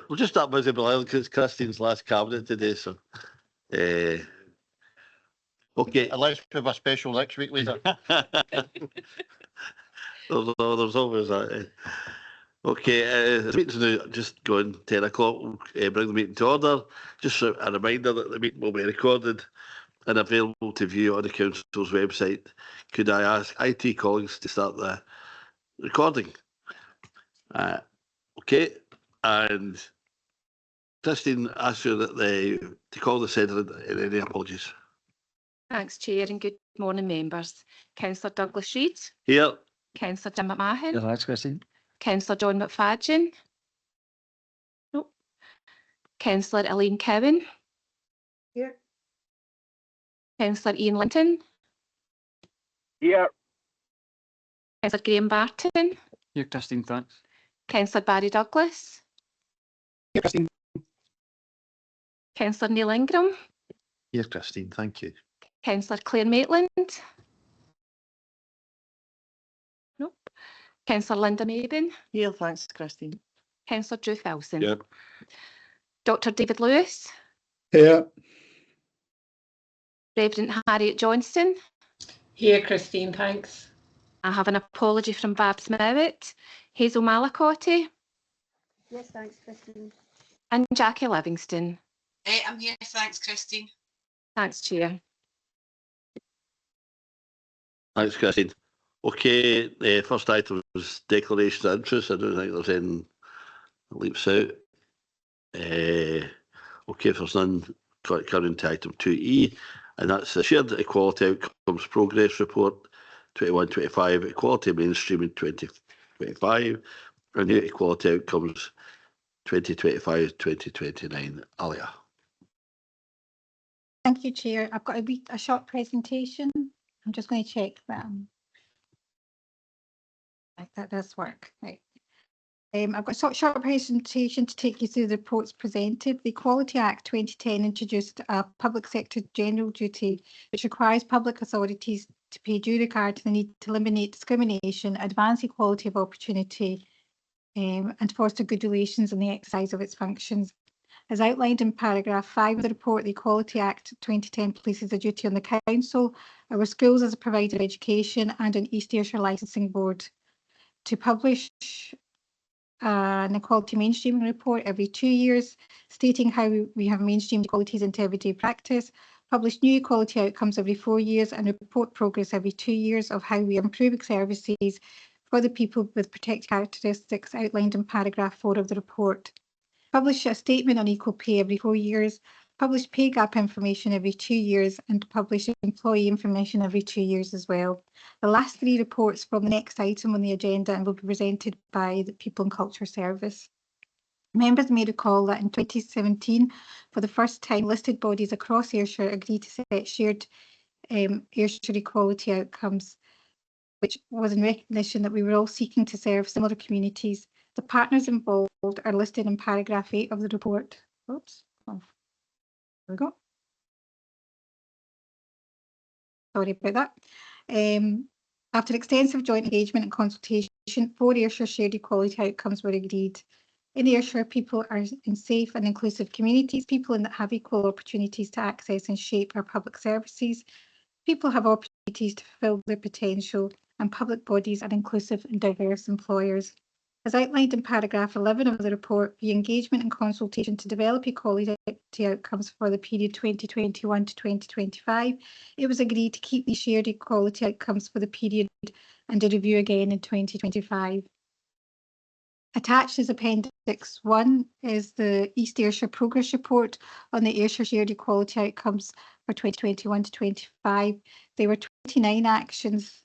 We'll just start Visible Island because it's Christine's last cabinet today, so. Okay. Unless we have a special next week later. There's always that. Okay, the meeting's now just going 10 o'clock. We'll bring the meeting to order. Just a reminder that the meeting will be recorded and available to view on the council's website. Could I ask IT colleagues to start the recording? Okay, and Christine, ask you that to call the centre and any apologies. Thanks, Chair, and good morning, members. Councillor Douglas Reid. Here. Councillor Jim McMahon. Yeah, thanks, Christine. Councillor John McFadden. Nope. Councillor Elaine Cowan. Here. Councillor Ian Linton. Here. Councillor Graham Barton. Here, Christine, thanks. Councillor Barry Douglas. Here, Christine. Councillor Neil Ingram. Here, Christine, thank you. Councillor Claire Maitland. Nope. Councillor Linda Maben. Here, thanks, Christine. Councillor Drew Wilson. Yep. Dr David Lewis. Here. Reverend Harriet Johnston. Here, Christine, thanks. I have an apology from Babs Mowat. Hazel Malacotti. Yes, thanks, Christine. And Jackie Livingston. I'm here, thanks, Christine. Thanks, Chair. Thanks, Christine. Okay, the first item was declaration of interest. I don't think there's any leaps out. Okay, if there's none, coming to item 2E, and that's the Shared Equality Outcomes Progress Report 21-25, Equality Mainstreaming 2025, and New Equality Outcomes 2025-2029. Alia. Thank you, Chair. I've got a short presentation. I'm just going to check that. That does work. Right. I've got a short presentation to take you through the reports presented. The Equality Act 2010 introduced a public sector general duty which requires public authorities to pay due regard to the need to eliminate discrimination, advance equality of opportunity, and foster good relations in the exercise of its functions. As outlined in paragraph 5 of the report, the Equality Act 2010 places a duty on the Council, our schools as a provider of education, and an East Ayrshire Licensing Board to publish an equality mainstreaming report every 2 years, stating how we have mainstreamed equalities into everyday practice, publish new equality outcomes every 4 years, and report progress every 2 years of how we are improving services for the people with protected characteristics outlined in paragraph 4 of the report. Publish a statement on equal pay every 4 years, publish pay gap information every 2 years, and publish employee information every 2 years as well. The last 3 reports from the next item on the agenda and will be presented by the People and Culture Service. Members may recall that in 2017, for the first time, listed bodies across Ayrshire agreed to set shared Ayrshire equality outcomes, which was in recognition that we were all seeking to serve similar communities. The partners involved are listed in paragraph 8 of the report. Oops. Oh, there we go. Sorry about that. After extensive joint engagement and consultation, 4 Ayrshire shared equality outcomes were agreed. In Ayrshire, people are in safe and inclusive communities, people that have equal opportunities to access and shape our public services, people have opportunities to fulfil their potential, and public bodies are inclusive and diverse employers. As outlined in paragraph 11 of the report, the engagement and consultation to develop equality outcomes for the period 2021 to 2025, it was agreed to keep these shared equality outcomes for the period and a review again in 2025. Attached as Appendix 1 is the East Ayrshire Progress Report on the Ayrshire Shared Equality Outcomes for 2021 to 25. There were 29 actions.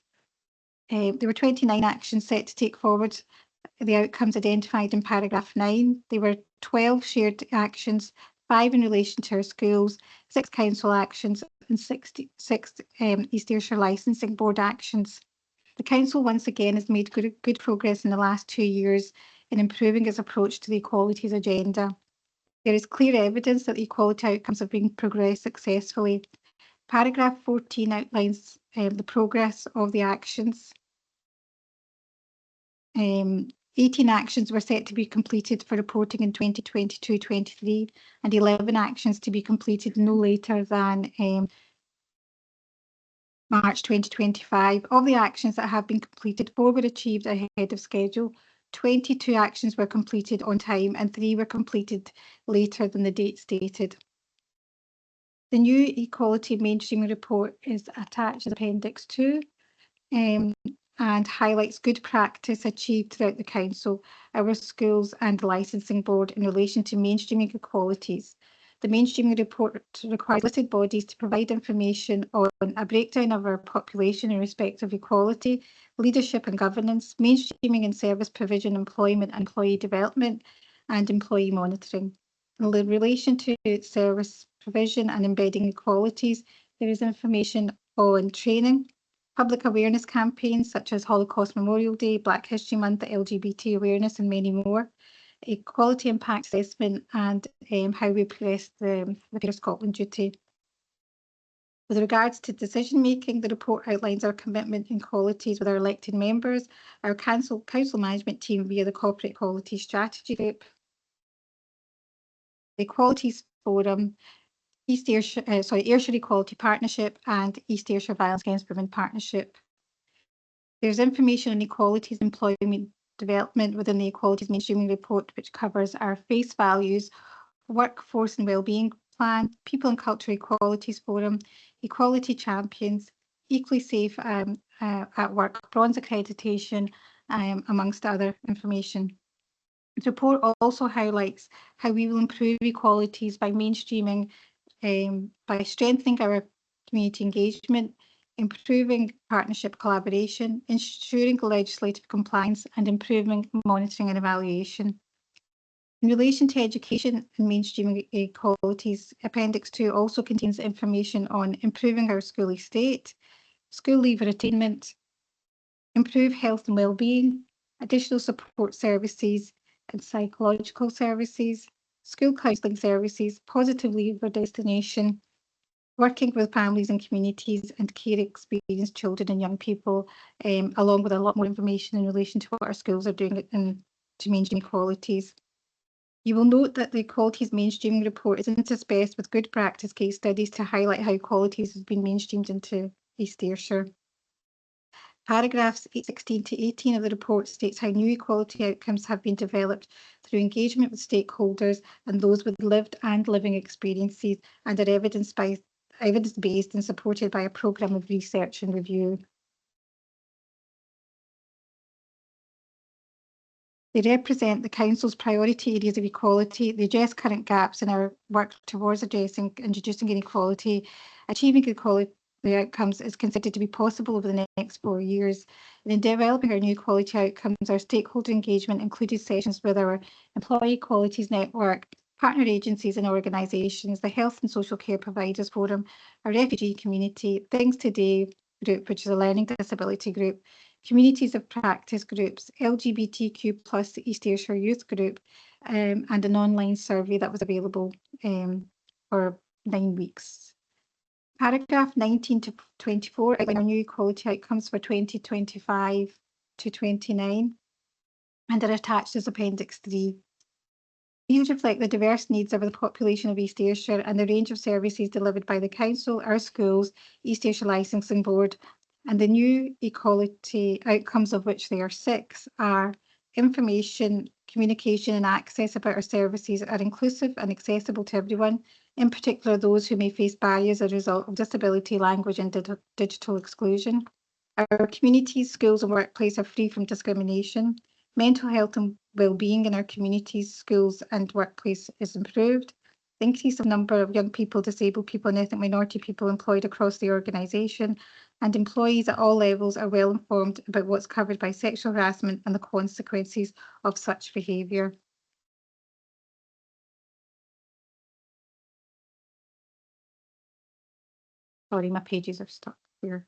Set to take forward the outcomes identified in paragraph 9. There were 12 shared actions, 5 in relation to our schools, 6 council actions, and 66 East Ayrshire Licensing Board actions. The council once again has made good progress in the last 2 years in improving its approach to the equalities agenda. There is clear evidence that the equality outcomes have been progressed successfully. Paragraph 14 outlines the progress of the actions. 18 actions were set to be completed for reporting in 2022-23 and 11 actions to be completed no later than March 2025. Of the actions that have been completed, 4 were achieved ahead of schedule, 22 actions were completed on time and 3 were completed later than the date stated. The new Equality Mainstreaming Report is attached as Appendix 2 and highlights good practice achieved throughout the Council, our schools and the Licensing Board in relation to mainstreaming equalities. The Mainstreaming Report requires listed bodies to provide information on a breakdown of our population in respect of equality, leadership and governance, mainstreaming in service provision, employment and employee development, and employee monitoring. In relation to service provision and embedding equalities, there is information on training, public awareness campaigns such as Holocaust Memorial Day, Black History Month, LGBT awareness and many more. Equality impact assessment and how we progress the Fair Scotland duty. With regards to decision making, the report outlines our commitment in qualities with our elected members, our council management team via the Corporate Equality Strategy Group, the Equalities Forum, Ayrshire Equality Partnership and East Ayrshire Violence Against Women Partnership. There's information on equalities employment development within the Equalities Mainstreaming Report, which covers our face values, workforce and wellbeing plan, people and culture equalities forum, equality champions, equally safe at work, bronze accreditation, amongst other information. The report also highlights how we will improve equalities by mainstreaming, by strengthening our community engagement, improving partnership collaboration, ensuring legislative compliance and improving monitoring and evaluation. In relation to education and mainstreaming equalities, Appendix 2 also contains information on improving our school estate, school leaver attainment, improve health and wellbeing, additional support services and psychological services, school counselling services, positive leaver destination, working with families and communities and care experienced children and young people, along with a lot more information in relation to what our schools are doing to mainstream equalities. You will note that the Equalities Mainstreaming Report is interspersed with good practice case studies to highlight how equalities has been mainstreamed into East Ayrshire. Paragraphs 16 to 18 of the report states how new equality outcomes have been developed through engagement with stakeholders and those with lived and living experiences and are evidence-based and supported by a programme of research and review. They represent the Council's priority areas of equality. They address current gaps in our work towards addressing and reducing inequality. Achieving equality outcomes is considered to be possible over the next 4 years. And in developing our new equality outcomes, our stakeholder engagement included sessions with our Employee Equalities Network, partner agencies and organisations, the Health and Social Care Providers Forum, our refugee community, Things Today group, which is a learning disability group, communities of practice groups, LGBTQ plus East Ayrshire Youth Group, and an online survey that was available for 9 weeks. Paragraph 19 to 24 outline our new equality outcomes for 2025 to 29 and are attached as Appendix 3. These reflect the diverse needs of the population of East Ayrshire and the range of services delivered by the Council, our schools, East Ayrshire Licensing Board, and the new equality outcomes, of which there are 6, are information, communication and access about our services are inclusive and accessible to everyone, in particular those who may face barriers as a result of disability, language and digital exclusion. Our communities, schools and workplace are free from discrimination. Mental health and wellbeing in our communities, schools and workplace is improved. The increase of number of young people, disabled people and ethnic minority people employed across the organisation, and employees at all levels are well informed about what's covered by sexual harassment and the consequences of such behaviour. Sorry, my pages are stuck here.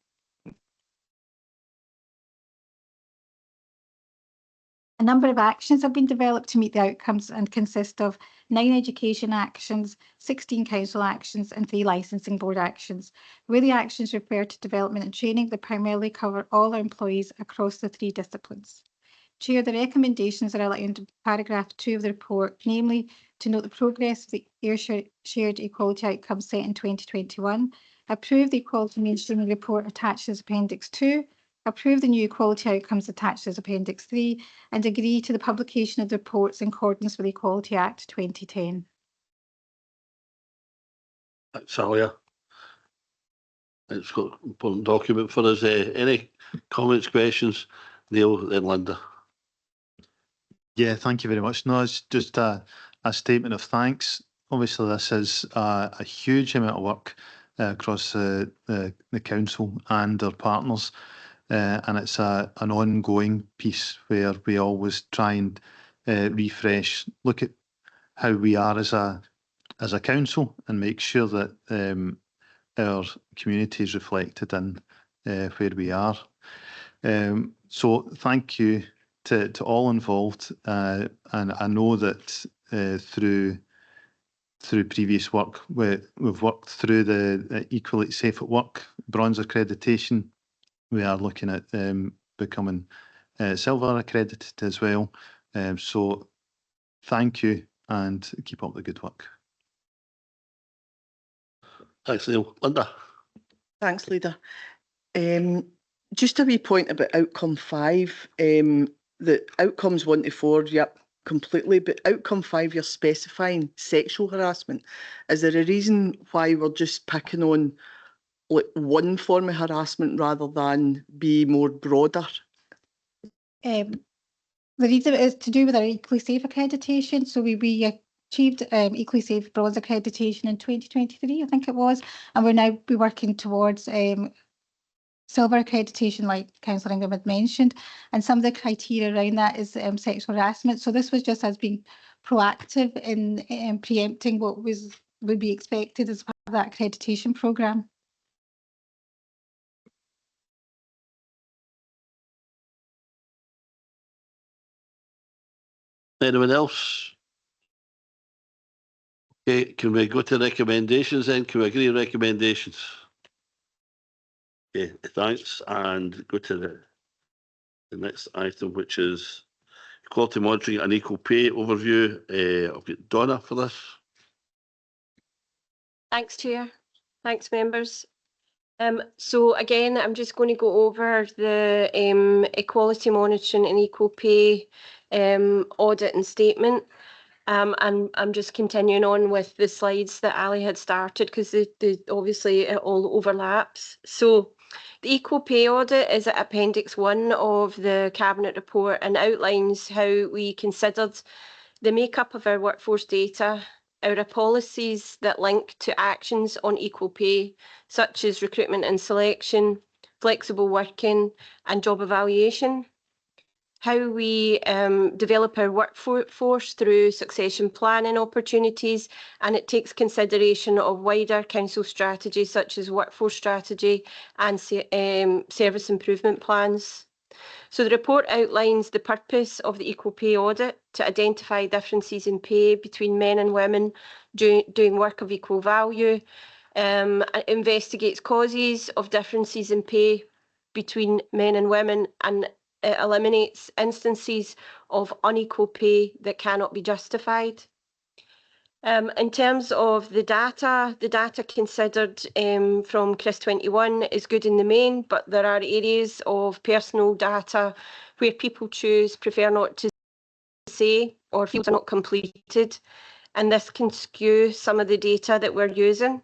A number of actions have been developed to meet the outcomes and consist of 9 education actions, 16 council actions and 3 licensing board actions. Where the actions refer to development and training, they primarily cover all our employees across the 3 disciplines. Chair, the recommendations are outlined in paragraph 2 of the report, namely to note the progress of the Ayrshire shared equality outcomes set in 2021, approve the equality mainstreaming report attached as Appendix 2, approve the new equality outcomes attached as Appendix 3, and agree to the publication of the reports in accordance with the Equality Act 2010. Thanks, Alia. It's got an important document for us. Any comments, questions? Neil, then Linda. Yeah, thank you very much. No, it's just a statement of thanks. Obviously, this is a huge amount of work across the council and our partners, and it's an ongoing piece where we always try and refresh, look at how we are as a council, and make sure that our community is reflected in where we are. So thank you to all involved, and I know that through previous work we've worked through the Equally Safe at Work bronze accreditation. We are looking at becoming silver accredited as well. So thank you and keep up the good work. Thanks, Neil. Linda. Thanks, Leader. Just a wee point about outcome 5. The outcomes 1 to 4, yep, completely, but outcome 5, you're specifying sexual harassment. Is there a reason why we're just picking on like one form of harassment rather than be more broader? The reason is to do with our Equally Safe accreditation. So we achieved Equally Safe bronze accreditation in 2023, I think it was, and we're now working towards silver accreditation, like Councillor Ingham had mentioned, and some of the criteria around that is sexual harassment. So this was just us being proactive in preempting what would be expected as part of that accreditation programme. Anyone else? Okay, can we go to recommendations then? Can we agree on recommendations? Okay, thanks. And go to the next item, which is equality monitoring and equal pay overview. I've got Donna for this. Thanks, Chair. Thanks, members. So again, I'm just going to go over the equality monitoring and equal pay audit and statement. And I'm just continuing on with the slides that Ali had started because obviously it all overlaps. So the equal pay audit is at Appendix 1 of the Cabinet report and outlines how we considered the makeup of our workforce data, our policies that link to actions on equal pay, such as recruitment and selection, flexible working and job evaluation, how we develop our workforce through succession planning opportunities, and it takes consideration of wider council strategies such as workforce strategy and service improvement plans. So the report outlines the purpose of the equal pay audit to identify differences in pay between men and women doing work of equal value, investigates causes of differences in pay between men and women, and it eliminates instances of unequal pay that cannot be justified. In terms of the data considered from CRIS 21 is good in the main, but there are areas of personal data where people prefer not to say, or fields are not completed, and this can skew some of the data that we're using.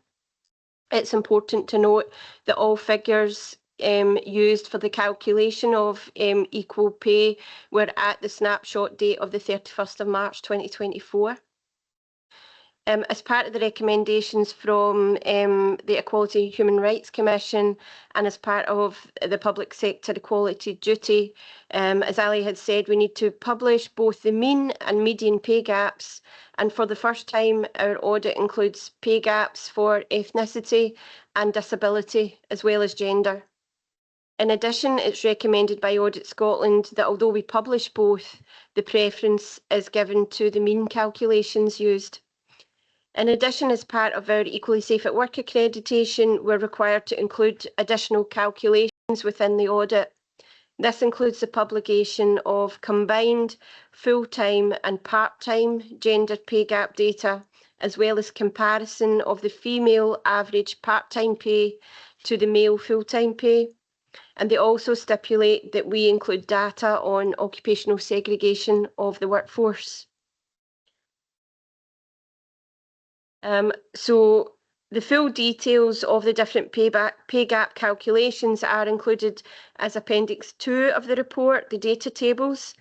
It's important to note that all figures used for the calculation of equal pay were at the snapshot date of the 31st of March 2024. As part of the recommendations from the Equality and Human Rights Commission and as part of the public sector equality duty, as Ali had said, we need to publish both the mean and median pay gaps, and for the first time our audit includes pay gaps for ethnicity and disability as well as gender. In addition, it's recommended by Audit Scotland that although we publish both, the preference is given to the mean calculations used. In addition, as part of our Equally Safe at Work accreditation, we're required to include additional calculations within the audit. This includes the publication of combined full-time and part-time gender pay gap data, as well as comparison of the female average part-time pay to the male full-time pay. And they also stipulate that we include data on occupational segregation of the workforce. So the full details of the different pay gap calculations are included as Appendix 2 of the report, the data tables.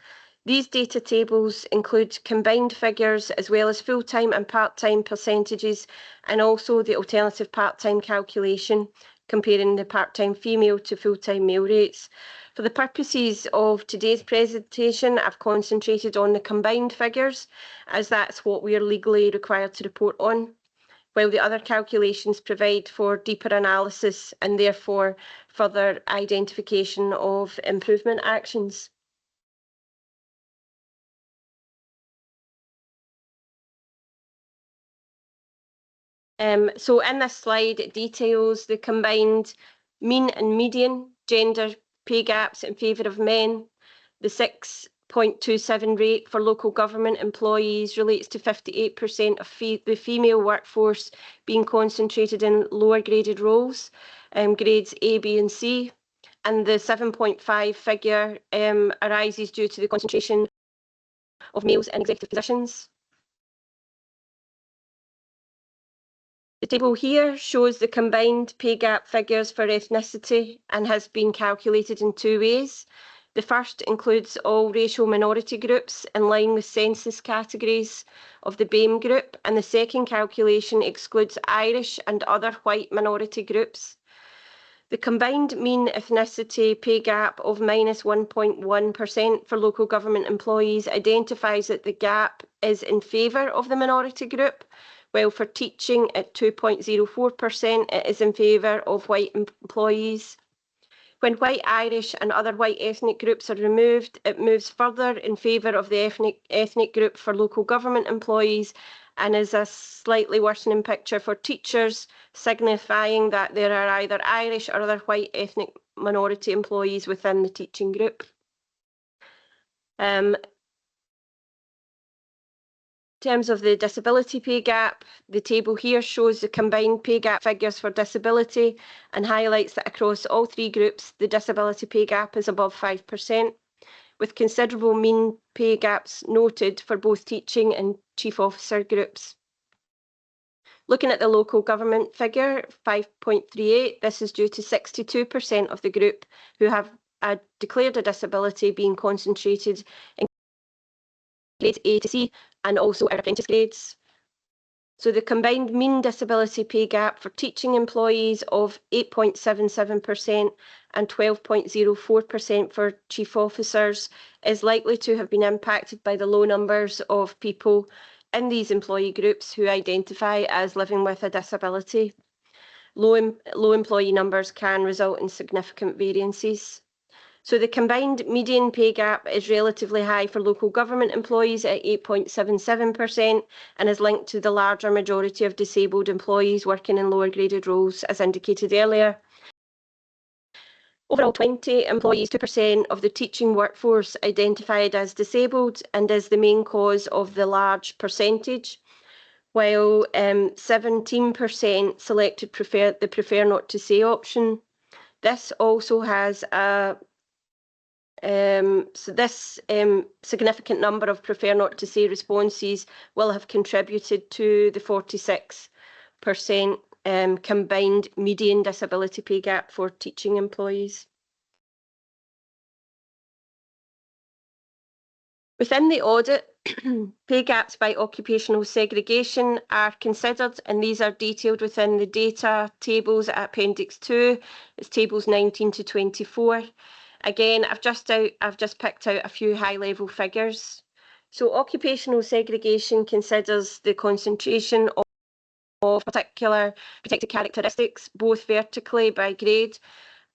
These data tables include combined figures as well as full-time and part-time percentages, and also the alternative part-time calculation, comparing the part-time female to full-time male rates. For the purposes of today's presentation, I've concentrated on the combined figures, as that's what we are legally required to report on, while the other calculations provide for deeper analysis and therefore further identification of improvement actions. So in this slide, it details the combined mean and median gender pay gaps in favour of men. The 6.27 rate for local government employees relates to 58% of the female workforce being concentrated in lower graded roles, grades A, B and C. And the 7.5 figure arises due to the concentration of males in executive positions. The table here shows the combined pay gap figures for ethnicity and has been calculated in two ways. The first includes all racial minority groups in line with census categories of the BAME group, and the second calculation excludes Irish and other white minority groups. The combined mean ethnicity pay gap of minus 1.1% for local government employees identifies that the gap is in favour of the minority group, while for teaching at 2.04%, it is in favour of white employees. When white Irish and other white ethnic groups are removed, it moves further in favour of the ethnic group for local government employees and is a slightly worsening picture for teachers, signifying that there are either Irish or other white ethnic minority employees within the teaching group. In terms of the disability pay gap, the table here shows the combined pay gap figures for disability and highlights that across all three groups, the disability pay gap is above 5%, with considerable mean pay gaps noted for both teaching and chief officer groups. Looking at the local government figure, 5.38, this is due to 62% of the group who have declared a disability being concentrated in grades A to C and also our apprentice grades. So the combined mean disability pay gap for teaching employees of 8.77% and 12.04% for chief officers is likely to have been impacted by the low numbers of people in these employee groups who identify as living with a disability. Low employee numbers can result in significant variances. So the combined median pay gap is relatively high for local government employees at 8.77% and is linked to the larger majority of disabled employees working in lower graded roles, as indicated earlier. Overall, 20 employees, 2% of the teaching workforce identified as disabled and is the main cause of the large percentage, while 17% selected the prefer not to say option. This also has a significant number of prefer not to say responses will have contributed to the 46% combined median disability pay gap for teaching employees. Within the audit, pay gaps by occupational segregation are considered, and these are detailed within the data tables at Appendix 2. It's tables 19 to 24. Again, I've just picked out a few high-level figures. So occupational segregation considers the concentration of particular protected characteristics, both vertically by grade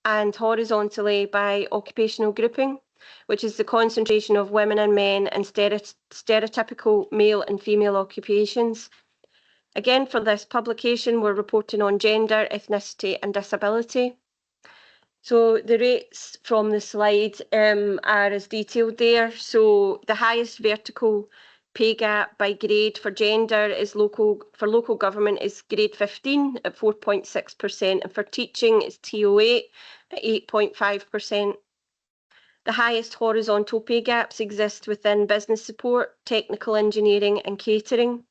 and horizontally by occupational grouping, which is the concentration of women and men in stereotypical male and female occupations. Again, for this publication, we're reporting on gender, ethnicity and disability. So the rates from the slide are as detailed there. So the highest vertical pay gap by grade for gender is for local government is grade 15 at 4.6%, and for teaching is TO8 at 8.5%. The highest horizontal pay gaps exist within business support, technical engineering and catering.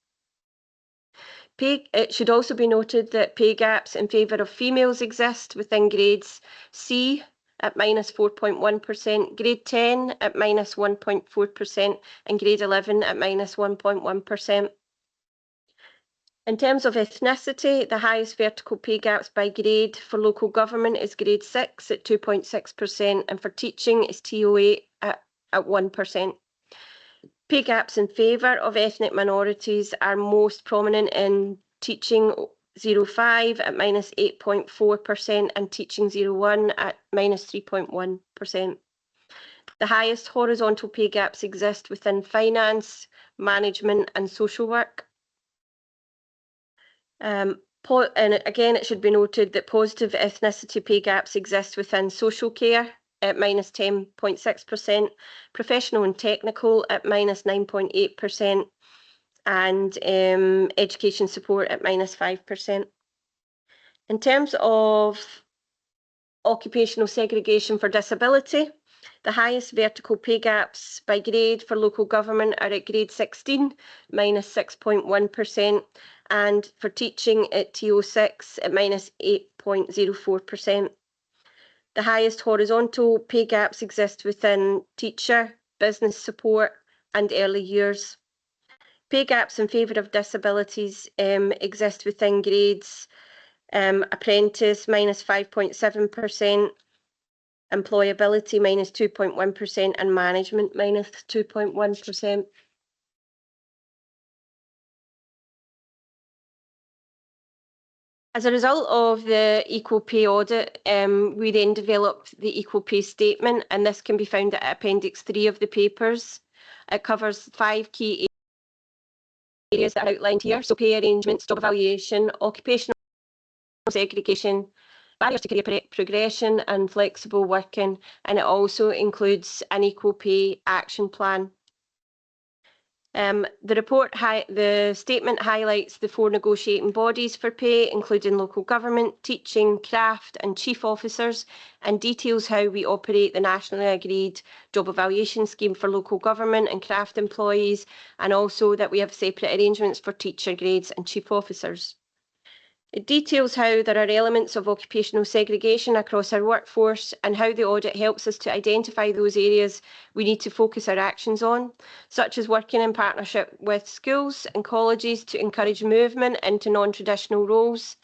It should also be noted that pay gaps in favour of females exist within grades C at -4.1%, grade 10 at -1.4%, and grade 11 at -1.1%. In terms of ethnicity, the highest vertical pay gaps by grade for local government is grade 6 at 2.6%, and for teaching is TO8 at 1%. Pay gaps in favour of ethnic minorities are most prominent in teaching 05 at -8.4% and teaching 01 at -3.1%. The highest horizontal pay gaps exist within finance, management and social work. And again, it should be noted that positive ethnicity pay gaps exist within social care at -10.6%, professional and technical at -9.8%, and education support at -5%. In terms of occupational segregation for disability, the highest vertical pay gaps by grade for local government are at grade 16, -6.1%, and for teaching at TO6 at -8.04%. The highest horizontal pay gaps exist within teacher, business support and early years. Pay gaps in favour of disabilities exist within grades apprentice -5.7%, employability -2.1%, and management -2.1%. As a result of the equal pay audit, we then developed the equal pay statement, and this can be found at Appendix 3 of the papers. It covers 5 key areas that are outlined here. So pay arrangements, job evaluation, occupational segregation, barriers to career progression and flexible working, and it also includes an equal pay action plan. The statement highlights the 4 negotiating bodies for pay, including local government, teaching, craft and chief officers, and details how we operate the nationally agreed job evaluation scheme for local government and craft employees, and also that we have separate arrangements for teacher grades and chief officers. It details how there are elements of occupational segregation across our workforce and how the audit helps us to identify those areas we need to focus our actions on, such as working in partnership with schools and colleges to encourage movement into non-traditional roles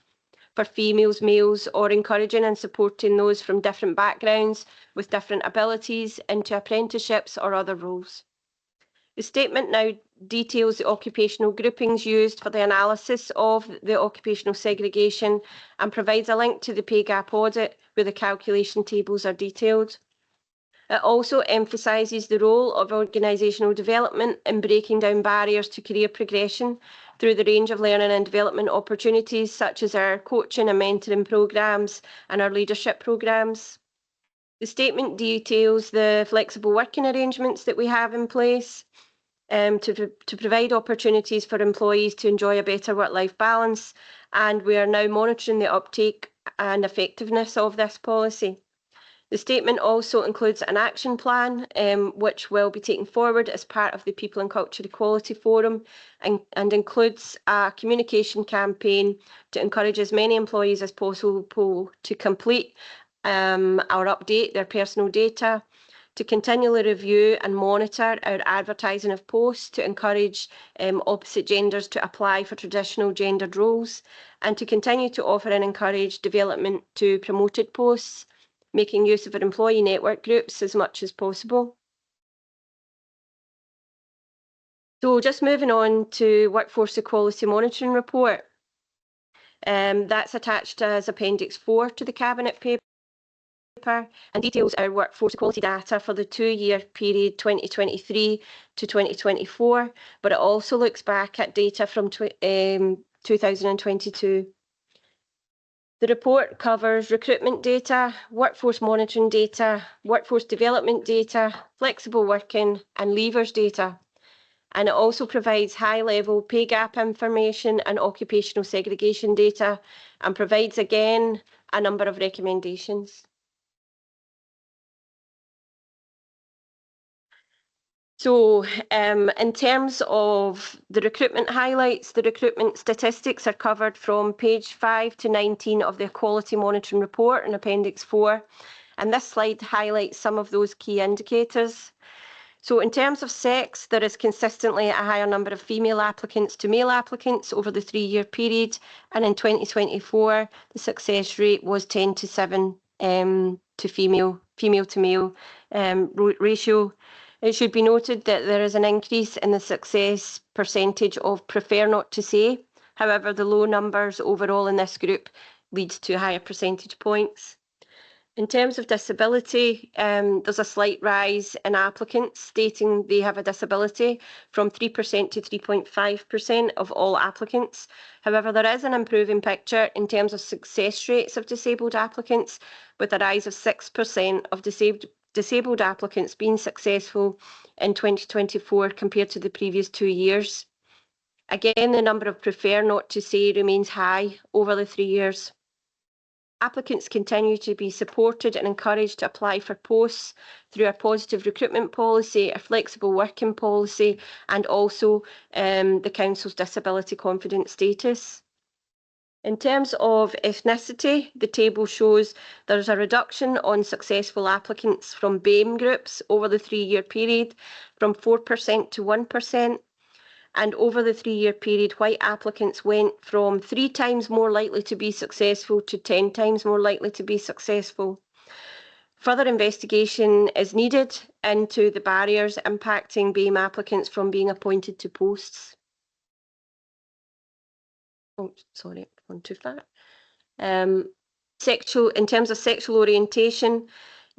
for females, males, or encouraging and supporting those from different backgrounds with different abilities into apprenticeships or other roles. The statement now details the occupational groupings used for the analysis of the occupational segregation and provides a link to the pay gap audit where the calculation tables are detailed. It also emphasises the role of organisational development in breaking down barriers to career progression through the range of learning and development opportunities such as our coaching and mentoring programmes and our leadership programmes. The statement details the flexible working arrangements that we have in place to provide opportunities for employees to enjoy a better work-life balance, and we are now monitoring the uptake and effectiveness of this policy. The statement also includes an action plan which will be taken forward as part of the People and Culture Equality Forum and includes a communication campaign to encourage as many employees as possible to complete or update their personal data, to continually review and monitor our advertising of posts to encourage opposite genders to apply for traditional gendered roles, and to continue to offer and encourage development to promoted posts, making use of our employee network groups as much as possible. So just moving on to Workforce Equality Monitoring Report. That's attached as Appendix 4 to the Cabinet paper and details our workforce equality data for the 2-year period 2023 to 2024, but it also looks back at data from 2022. The report covers recruitment data, workforce monitoring data, workforce development data, flexible working and leavers data. And it also provides high-level pay gap information and occupational segregation data, and provides, again, a number of recommendations. So in terms of the recruitment highlights, the recruitment statistics are covered from page 5 to 19 of the Equality Monitoring Report in Appendix 4. And this slide highlights some of those key indicators. So in terms of sex, there is consistently a higher number of female applicants to male applicants over the 3-year period. And in 2024, the success rate was 10 to 7 to female to male ratio. It should be noted that there is an increase in the success percentage of prefer not to say. However, the low numbers overall in this group lead to higher percentage points. In terms of disability, there's a slight rise in applicants stating they have a disability from 3% to 3.5% of all applicants. However, there is an improving picture in terms of success rates of disabled applicants, with a rise of 6% of disabled applicants being successful in 2024 compared to the previous 2 years. Again, the number of prefer not to say remains high over the 3 years. Applicants continue to be supported and encouraged to apply for posts through a positive recruitment policy, a flexible working policy, and also the Council's disability confidence status. In terms of ethnicity, the table shows there's a reduction on successful applicants from BAME groups over the 3-year period from 4% to 1%. And over the 3-year period, white applicants went from 3 times more likely to be successful to 10 times more likely to be successful. Further investigation is needed into the barriers impacting BAME applicants from being appointed to posts. Oh, sorry, gone too far. In terms of sexual orientation,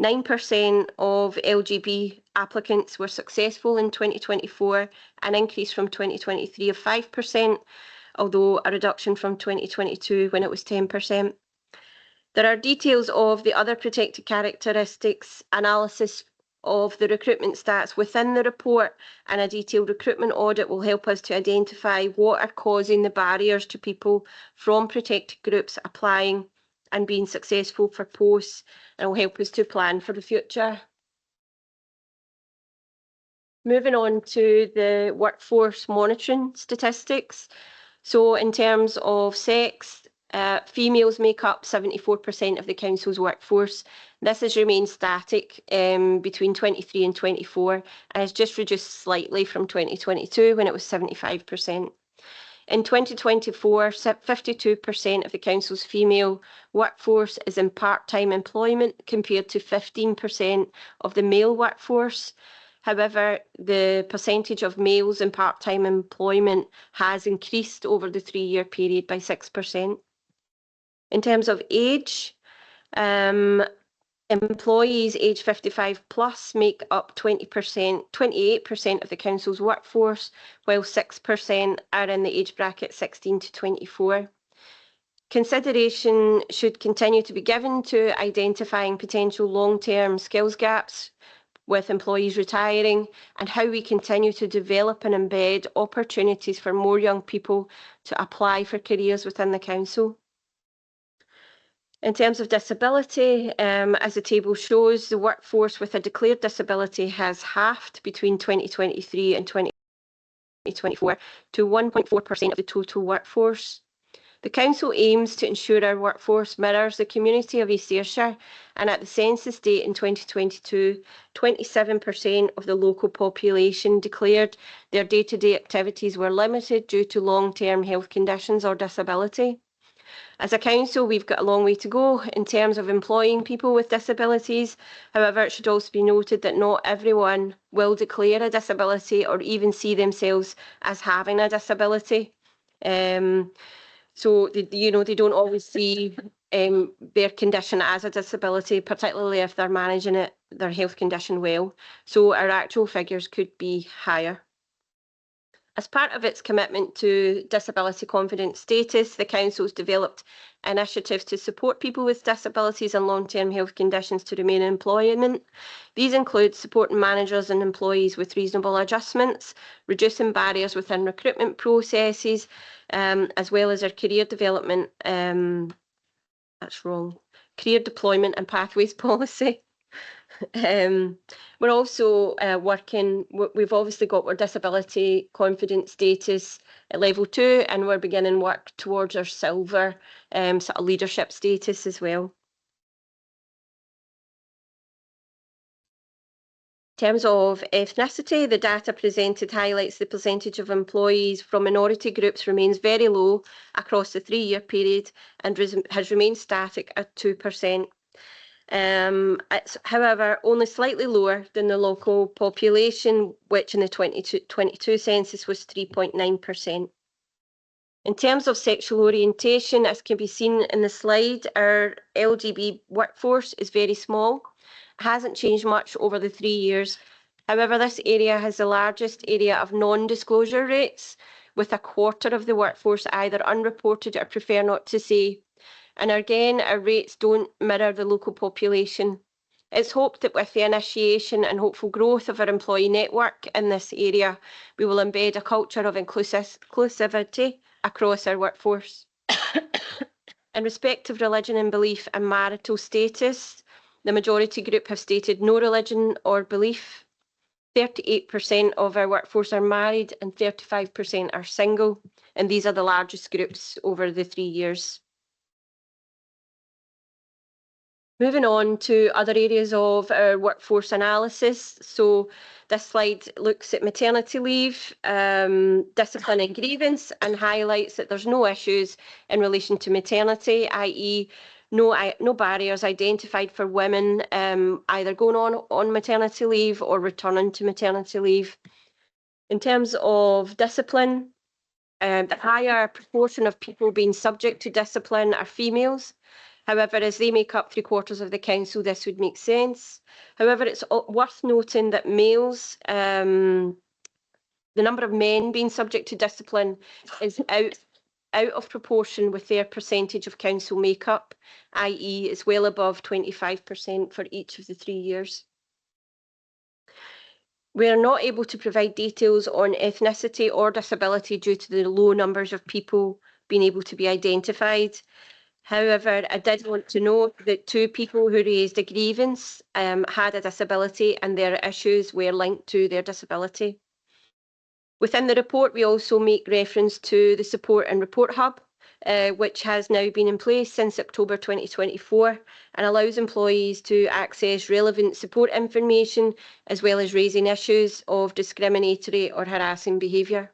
9% of LGB applicants were successful in 2024, an increase from 2023 of 5%, although a reduction from 2022 when it was 10%. There are details of the other protected characteristics, analysis of the recruitment stats within the report, and a detailed recruitment audit will help us to identify what are causing the barriers to people from protected groups applying and being successful for posts, and will help us to plan for the future. Moving on to the workforce monitoring statistics. So in terms of sex, females make up 74% of the council's workforce. This has remained static between 23 and 24, and has just reduced slightly from 2022 when it was 75%. In 2024, 52% of the council's female workforce is in part-time employment compared to 15% of the male workforce. However, the percentage of males in part-time employment has increased over the 3-year period by 6%. In terms of age, employees aged 55 plus make up 28% of the council's workforce, while 6% are in the age bracket 16 to 24. Consideration should continue to be given to identifying potential long-term skills gaps with employees retiring, and how we continue to develop and embed opportunities for more young people to apply for careers within the council. In terms of disability, as the table shows, the workforce with a declared disability has halved between 2023 and 2024 to 1.4% of the total workforce. The council aims to ensure our workforce mirrors the community of East Ayrshire, and at the census date in 2022, 27% of the local population declared their day-to-day activities were limited due to long-term health conditions or disability. As a council, we've got a long way to go in terms of employing people with disabilities. However, it should also be noted that not everyone will declare a disability or even see themselves as having a disability. So, they don't always see their condition as a disability, particularly if they're managing their health condition well. So our actual figures could be higher. As part of its commitment to disability confident status, the Council's developed initiatives to support people with disabilities and long-term health conditions to remain in employment. These include supporting managers and employees with reasonable adjustments, reducing barriers within recruitment processes, as well as our career development, that's wrong, career deployment and pathways policy. We're also working, we've obviously got our disability confident status at level 2, and we're beginning work towards our silver sort of leadership status as well. In terms of ethnicity, the data presented highlights the percentage of employees from minority groups remains very low across the 3-year period and has remained static at 2%. It's, however, only slightly lower than the local population, which in the 2022 census was 3.9%. In terms of sexual orientation, as can be seen in the slide, our LGB workforce is very small. It hasn't changed much over the 3 years. However, this area has the largest area of non-disclosure rates, with a quarter of the workforce either unreported or prefer not to say. And again, our rates don't mirror the local population. It's hoped that with the initiation and hopeful growth of our employee network in this area, we will embed a culture of inclusivity across our workforce. In respect of religion and belief and marital status, the majority group have stated no religion or belief. 38% of our workforce are married and 35% are single, and these are the largest groups over the 3 years. Moving on to other areas of our workforce analysis. So this slide looks at maternity leave, discipline and grievance, and highlights that there's no issues in relation to maternity, i.e. no barriers identified for women either going on maternity leave or returning to maternity leave. In terms of discipline, the higher proportion of people being subject to discipline are females. However, as they make up 3/4 of the council, this would make sense. However, it's worth noting that males, the number of men being subject to discipline is out of proportion with their percentage of council makeup, i.e. it's well above 25% for each of the 3 years. We are not able to provide details on ethnicity or disability due to the low numbers of people being able to be identified. However, I did want to note that 2 people who raised a grievance had a disability, and their issues were linked to their disability. Within the report, we also make reference to the Support and Report Hub, which has now been in place since October 2024 and allows employees to access relevant support information as well as raising issues of discriminatory or harassing behaviour.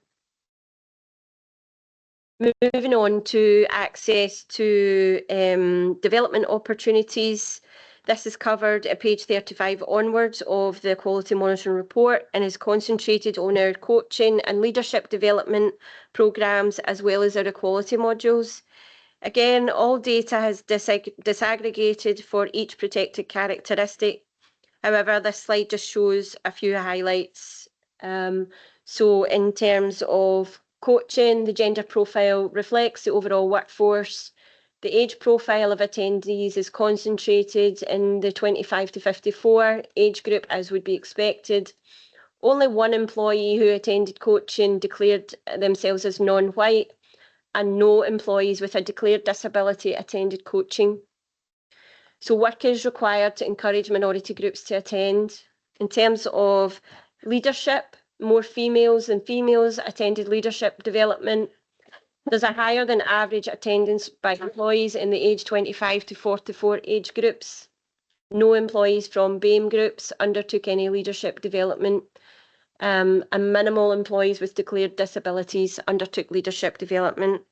Moving on to access to development opportunities. This is covered at page 35 onwards of the Quality Monitoring Report and is concentrated on our coaching and leadership development programmes as well as our equality modules. Again, all data is disaggregated for each protected characteristic. However, this slide just shows a few highlights. So in terms of coaching, the gender profile reflects the overall workforce. The age profile of attendees is concentrated in the 25 to 54 age group, as would be expected. Only 1 employee who attended coaching declared themselves as non-white, and no employees with a declared disability attended coaching. So work is required to encourage minority groups to attend. In terms of leadership, more females than females attended leadership development. There's a higher than average attendance by employees in the age 25 to 44 age groups. No employees from BAME groups undertook any leadership development, and minimal employees with declared disabilities undertook leadership development.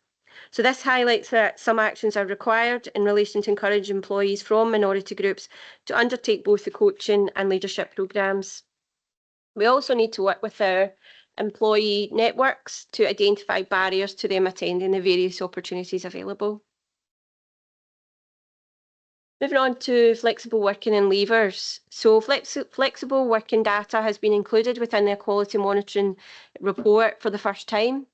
So this highlights that some actions are required in relation to encourage employees from minority groups to undertake both the coaching and leadership programmes. We also need to work with our employee networks to identify barriers to them attending the various opportunities available. Moving on to flexible working and leavers. So flexible working data has been included within the equality monitoring report for the first time,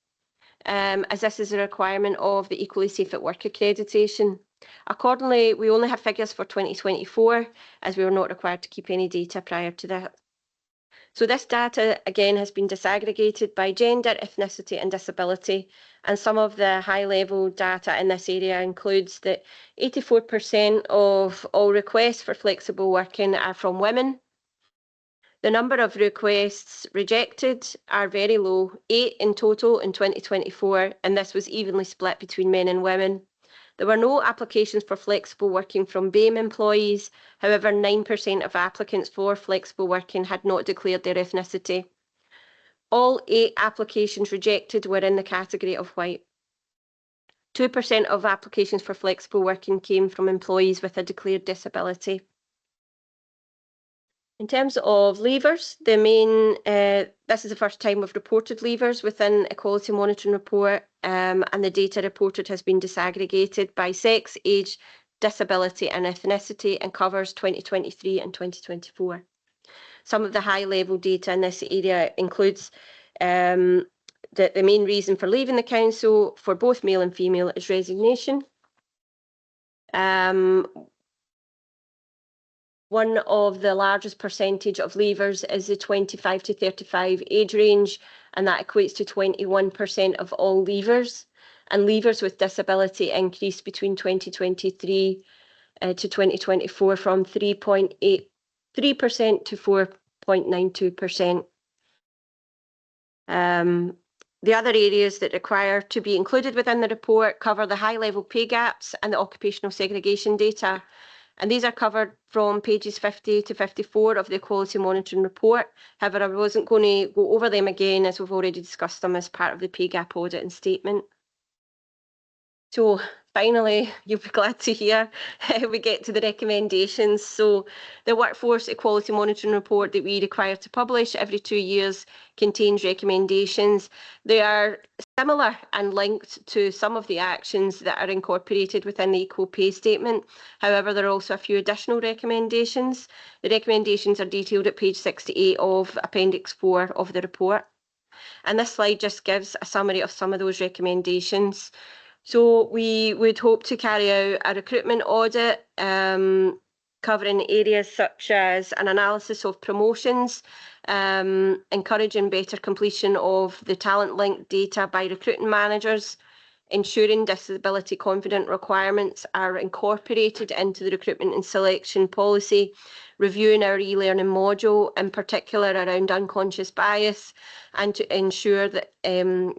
as this is a requirement of the Equally Safe at Work accreditation. Accordingly, we only have figures for 2024, as we were not required to keep any data prior to that. So this data, again, has been disaggregated by gender, ethnicity and disability. And some of the high-level data in this area includes that 84% of all requests for flexible working are from women. The number of requests rejected are very low, 8 in total in 2024, and this was evenly split between men and women. There were no applications for flexible working from BAME employees. However, 9% of applicants for flexible working had not declared their ethnicity. All 8 applications rejected were in the category of white. 2% of applications for flexible working came from employees with a declared disability. In terms of leavers, the main, this is the first time we've reported leavers within Equality Monitoring Report, and the data reported has been disaggregated by sex, age, disability and ethnicity and covers 2023 and 2024. Some of the high-level data in this area includes the main reason for leaving the council for both male and female is resignation. One of the largest percentage of leavers is the 25 to 35 age range, and that equates to 21% of all leavers. And leavers with disability increased between 2023 to 2024 from 3.83% to 4.92%. The other areas that require to be included within the report cover the high-level pay gaps and the occupational segregation data. And these are covered from pages 50 to 54 of the Equality Monitoring Report. However, I wasn't going to go over them again as we've already discussed them as part of the pay gap audit and statement. So finally, you'll be glad to hear we get to the recommendations. So the Workforce Equality Monitoring Report that we require to publish every 2 years contains recommendations. They are similar and linked to some of the actions that are incorporated within the Equal Pay Statement. However, there are also a few additional recommendations. The recommendations are detailed at page 68 of Appendix 4 of the report. And this slide just gives a summary of some of those recommendations. So we would hope to carry out a recruitment audit covering areas such as an analysis of promotions, encouraging better completion of the talent link data by recruiting managers, ensuring disability confident requirements are incorporated into the recruitment and selection policy, reviewing our e-learning module, in particular around unconscious bias, and to ensure that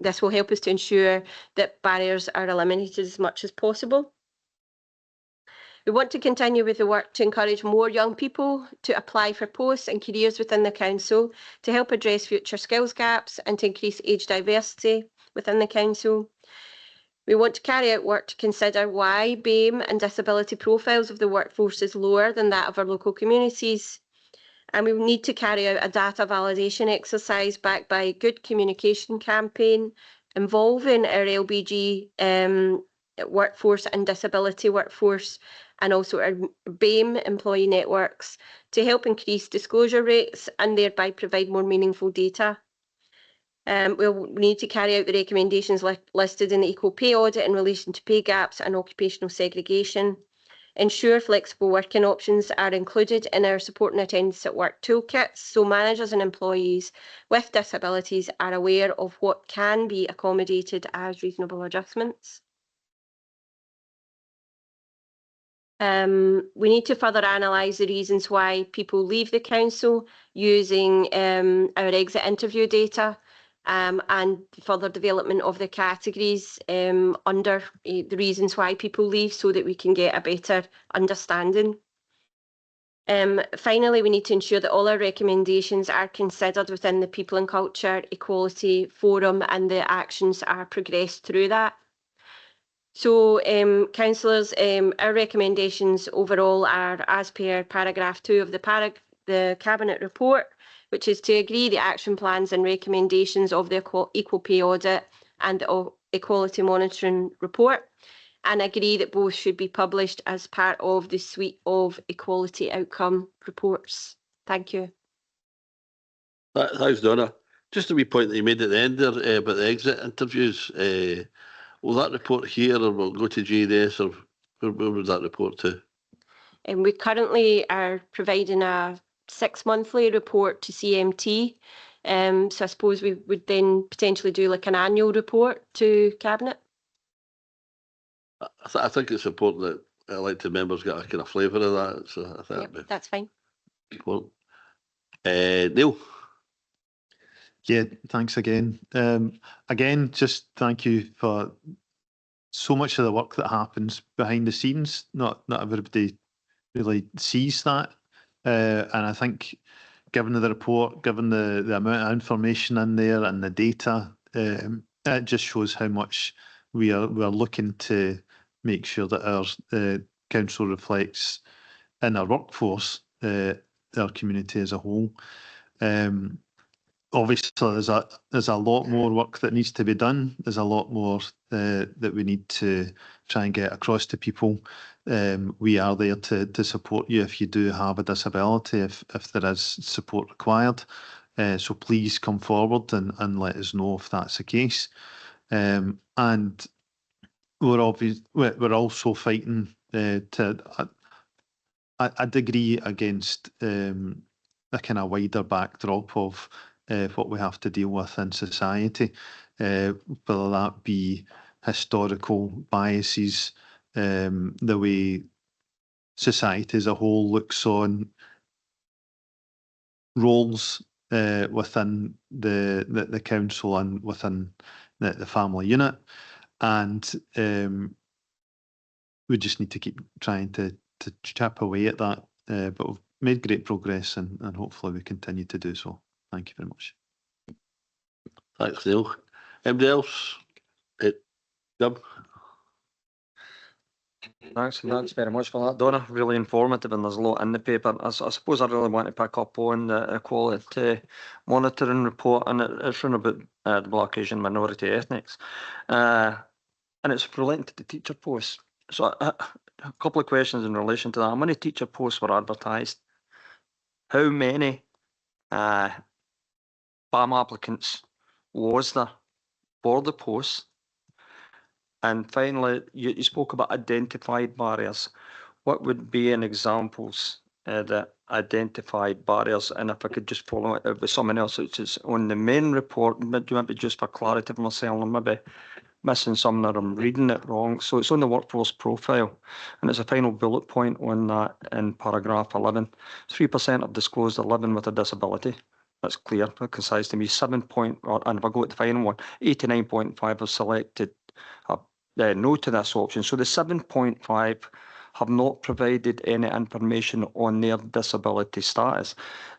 this will help us to ensure that barriers are eliminated as much as possible. We want to continue with the work to encourage more young people to apply for posts and careers within the council to help address future skills gaps and to increase age diversity within the council. We want to carry out work to consider why BAME and disability profiles of the workforce is lower than that of our local communities. And we need to carry out a data validation exercise backed by a good communication campaign involving our LBG workforce and disability workforce, and also our BAME employee networks to help increase disclosure rates and thereby provide more meaningful data. We'll need to carry out the recommendations listed in the Equal Pay Audit in relation to pay gaps and occupational segregation. Ensure flexible working options are included in our support and attendance at work toolkits, so managers and employees with disabilities are aware of what can be accommodated as reasonable adjustments. We need to further analyse the reasons why people leave the council using our exit interview data. And further development of the categories under the reasons why people leave so that we can get a better understanding. Finally, we need to ensure that all our recommendations are considered within the People and Culture Equality Forum and the actions are progressed through that. So, councillors, our recommendations overall are as per paragraph 2 of the Cabinet report, which is to agree the action plans and recommendations of the Equal Pay Audit and the Equality Monitoring Report, and agree that both should be published as part of the suite of equality outcome reports. Thank you. Thanks, Donna. Just a wee point that you made at the end there about the exit interviews. Will that report here, or will it go to GNS, or where would that report to? And we currently are providing a 6-monthly report to CMT. So I suppose we would then potentially do like an annual report to Cabinet. I think it's important that elected members get a kind of flavour of that. So I think Yep, that's fine. important. Neil. Yeah, thanks again. Again, just thank you for so much of the work that happens behind the scenes. Not everybody really sees that. And I think given the report, given the amount of information in there and the data, it just shows how much we are looking to make sure that our council reflects in our workforce, our community as a whole. Obviously, there's a lot more work that needs to be done. There's a lot more that we need to try and get across to people. We are there to support you if you do have a disability, if there is support required. So please come forward and let us know if that's the case. And we're also fighting to a degree against a kind of wider backdrop of what we have to deal with in society, whether that be historical biases, the way society as a whole looks on roles within the council and within the family unit. And we just need to keep trying to chip away at that. But we've made great progress and hopefully we continue to do so. Thank you very much. Thanks, Neil. Anybody else? Jim? Thanks very much for that, Donna. Really informative, and there's a lot in the paper. I suppose I really want to pick up on the equality monitoring report, and it's written about the Black, Asian, minority ethnics. And it's relating to the teacher posts. So a couple of questions in relation to that. How many teacher posts were advertised? How many BAM applicants was there for the posts? And finally, you spoke about identified barriers. What would be an examples the identified barriers? And if I could just follow it up with someone else, which is on the main report, maybe just for clarity for myself, I'm maybe missing something or I'm reading it wrong. So it's on the workforce profile, and it's a final bullet point on that in paragraph 11. 3% of disclosed are living with a disability. That's clear, concise to me. And if I go to the final one, 89.5 have selected no to this option. So the 7.5 have not provided any information on their disability status.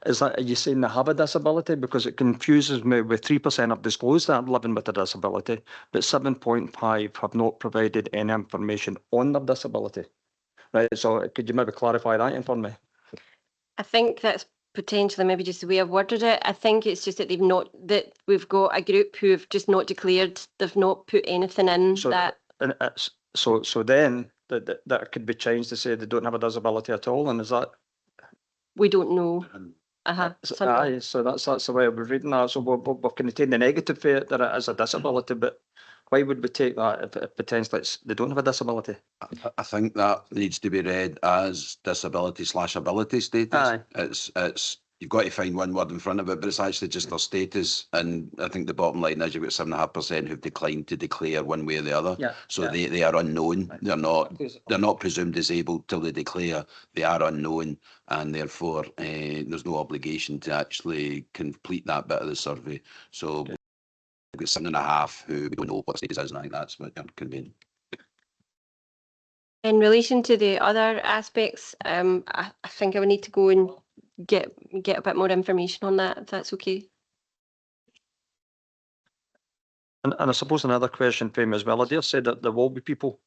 Are you saying they have a disability? Because it confuses me with 3% have disclosed that living with a disability, but 7.5 have not provided any information on their disability. Right, so could you maybe clarify that for me? I think that's potentially maybe just the way I've worded it. I think it's just that we've got a group who have just not declared, they've not put anything in that. And so then that could be changed to say they don't have a disability at all, and is that? We don't know. So that's the way we're reading that. So we're contain the negative for it that it is a disability, but why would we take that if potentially they don't have a disability? I think that needs to be read as disability/ability status. It's you've got to find one word in front of it, but it's actually just their status. And I think the bottom line is you've got 7.5% who've declined to declare one way or the other. They are unknown. Right. They're not presumed disabled till they declare. They are unknown, and therefore there's no obligation to actually complete that bit of the survey. So we've got 7.5 who we don't know what status is, and I think that's what you're conveying. In relation to the other aspects, I think I would need to go and get a bit more information on that, if that's okay. And I suppose another question for me as well. I dare say that there will be people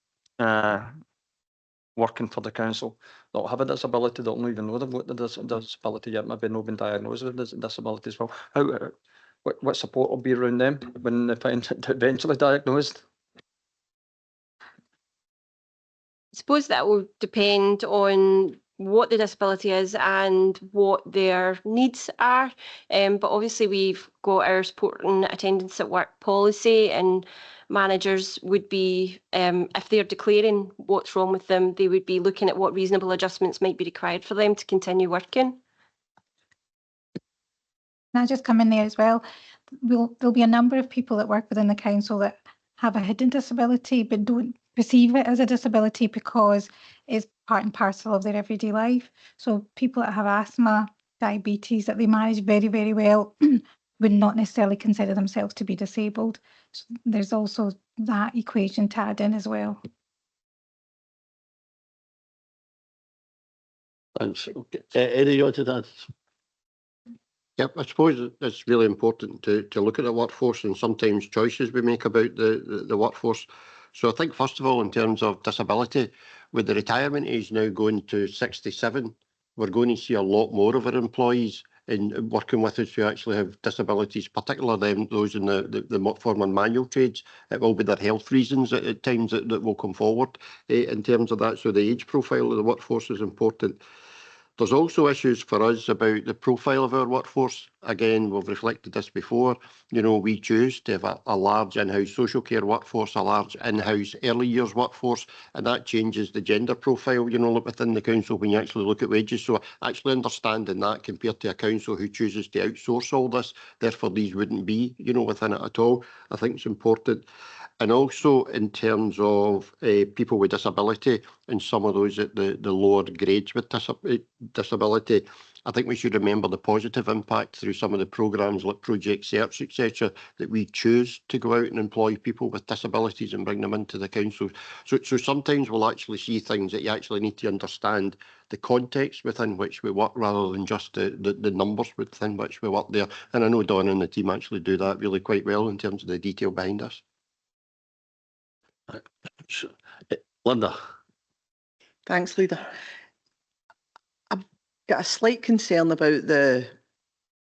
working for the council that will have a disability that don't even know they've got the disability yet, maybe not been diagnosed with a disability as well. What support will be around them when they find it eventually diagnosed? suppose that will depend on what the disability is and what their needs are. But obviously we've got our supporting attendance at work policy, and managers would be, if they're declaring what's wrong with them, they would be looking at what reasonable adjustments might be required for them to continue working. Can I just come in there as well? There'll be a number of people that work within the council that have a hidden disability but don't perceive it as a disability because it's part and parcel of their everyday life. So people that have asthma, diabetes that they manage very, very well would not necessarily consider themselves to be disabled. So there's also that equation to add in as well. Thanks. Okay. Eddie, you wanted that? Yep, I suppose it's really important to look at the workforce and sometimes choices we make about the workforce. So I think, first of all, in terms of disability, with the retirement age now going to 67, we're going to see a lot more of our employees in working with us who actually have disabilities, particularly those in the form and manual trades. It will be their health reasons at times that will come forward in terms of that. So the age profile of the workforce is important. There's also issues for us about the profile of our workforce. Again, we've reflected this before. You know, we choose to have a large in-house social care workforce, a large in-house early years workforce, and that changes the gender profile, you know, within the council when you actually look at wages. So actually understanding that compared to a council who chooses to outsource all this, therefore these wouldn't be, you know, within it at all, I think it's important. And also in terms of people with disability and some of those at the lower grades with disability, I think we should remember the positive impact through some of the programmes like Project Search, etc., that we choose to go out and employ people with disabilities and bring them into the council. So sometimes we'll actually see things that you actually need to understand the context within which we work rather than just the numbers within which we work there. And I know Dawn and the team actually do that really quite well in terms of the detail behind us. Linda. Thanks, Leader. I've got a slight concern about the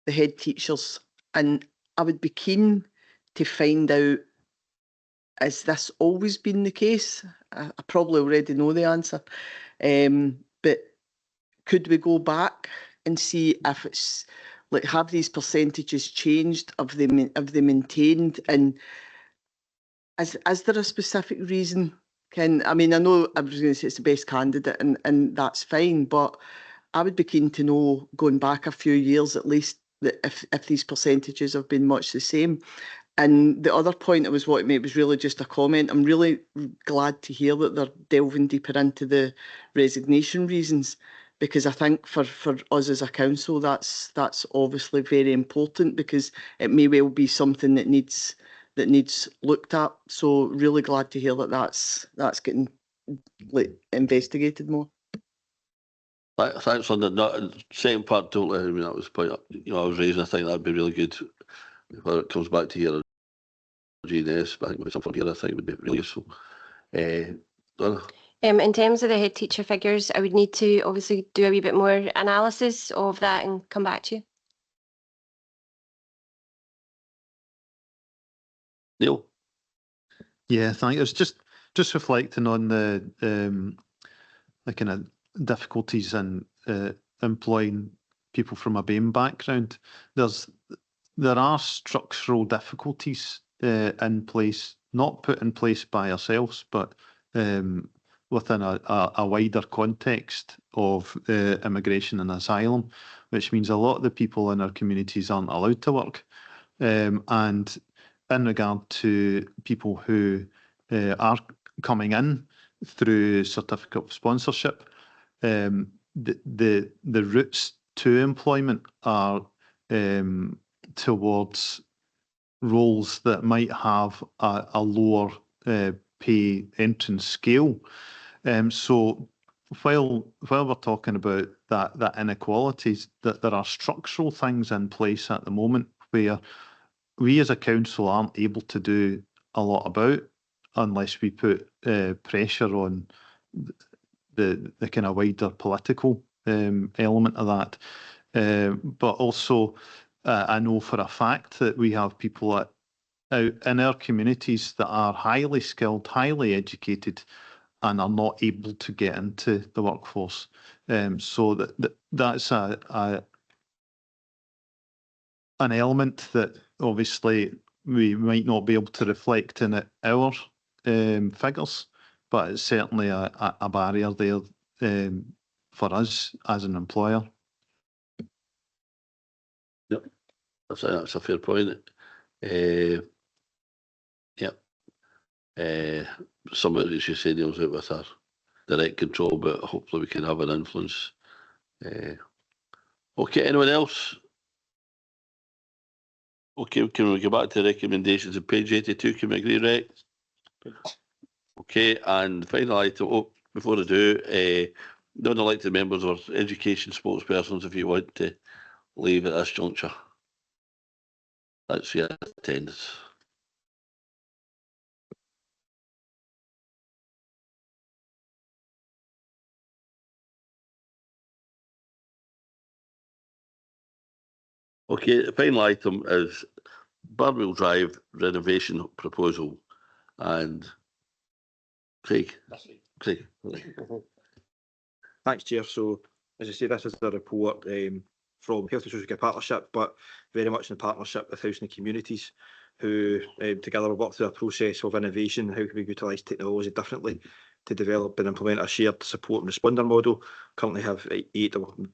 head teachers, and I would be keen to find out, has this always been the case? I probably already know the answer, but could we go back and see if it's like, have these percentages changed? Have they maintained? And is there a specific reason? I mean, I know I was going to say it's the best candidate, and that's fine, but I would be keen to know, going back a few years at least, that if these percentages have been much the same. And the other point I was wanting to make was really just a comment. I'm really glad to hear that they're delving deeper into the resignation reasons, because I think for us as a council, that's obviously very important, because it may well be something that needs looked at. So really glad to hear that that's getting investigated more. Thanks, Linda. No, second part, totally. I mean, that was the point I was raising. I think that'd be really good when it comes back to here. GNS, but I think with something here, I think it would be really useful. Donna? In terms of the head teacher figures, I would need to obviously do a wee bit more analysis of that and come back to you. Neil? Yeah, thank you. It's just reflecting on the kind of difficulties in employing people from a BAME background. There are structural difficulties in place, not put in place by ourselves, but within a wider context of immigration and asylum, which means a lot of the people in our communities aren't allowed to work. And in regard to people who are coming in through certificate of sponsorship, the routes to employment are towards roles that might have a lower pay entrance scale. So while we're talking about that inequalities, that there are structural things in place at the moment where we as a council aren't able to do a lot about unless we put pressure on the kind of wider political element of that. But also, I know for a fact that we have people out in our communities that are highly skilled, highly educated, and are not able to get into the workforce. So that's an element that obviously we might not be able to reflect in our figures, but it's certainly a barrier there for us as an employer. Yep, that's a fair point. Yep. Some of it, as you say, deals out with our direct control, but hopefully we can have an influence. Okay, anyone else? Okay, can we go back to recommendations on page 82? Can we agree, Rec? Okay, and final item, before I do, non-elected members or education spokespersons, if you want to leave at this juncture. That's your attendance. Okay, the final item is Barnfield Drive renovation proposal, and Craig. Thanks, Chair. So, as I say, this is a report from Health and Social Care Partnership, but very much in partnership with Housing and Communities, who together will work through a process of innovation. How can we utilise technology differently to develop and implement a shared support and responder model? Currently have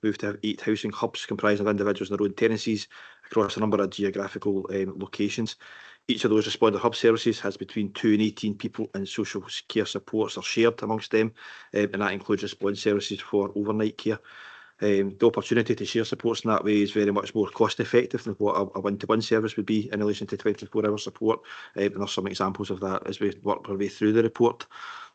moved to have 8 housing hubs comprising of individuals in their own tenancies across a number of geographical locations. Each of those responder hub services has between 2 and 18 people, and social care supports are shared amongst them, and that includes response services for overnight care. The opportunity to share supports in that way is very much more cost effective than what a one-to-one service would be in relation to 24-hour support, and there's some examples of that as we work our way through the report.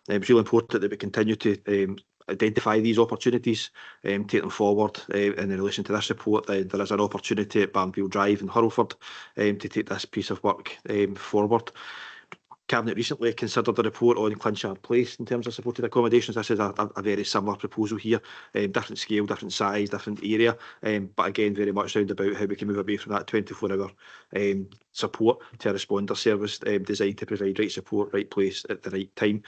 It's really important that we continue to identify these opportunities, take them forward. In relation to this report, there is an opportunity at Barnfield Drive in Hurlford to take this piece of work forward. Cabinet recently considered a report on Clinchard Place in terms of supported accommodations. This is a very similar proposal here, different scale, different size, different area, but again very much round about how we can move away from that 24-hour support to a responder service designed to provide right support, right place at the right time,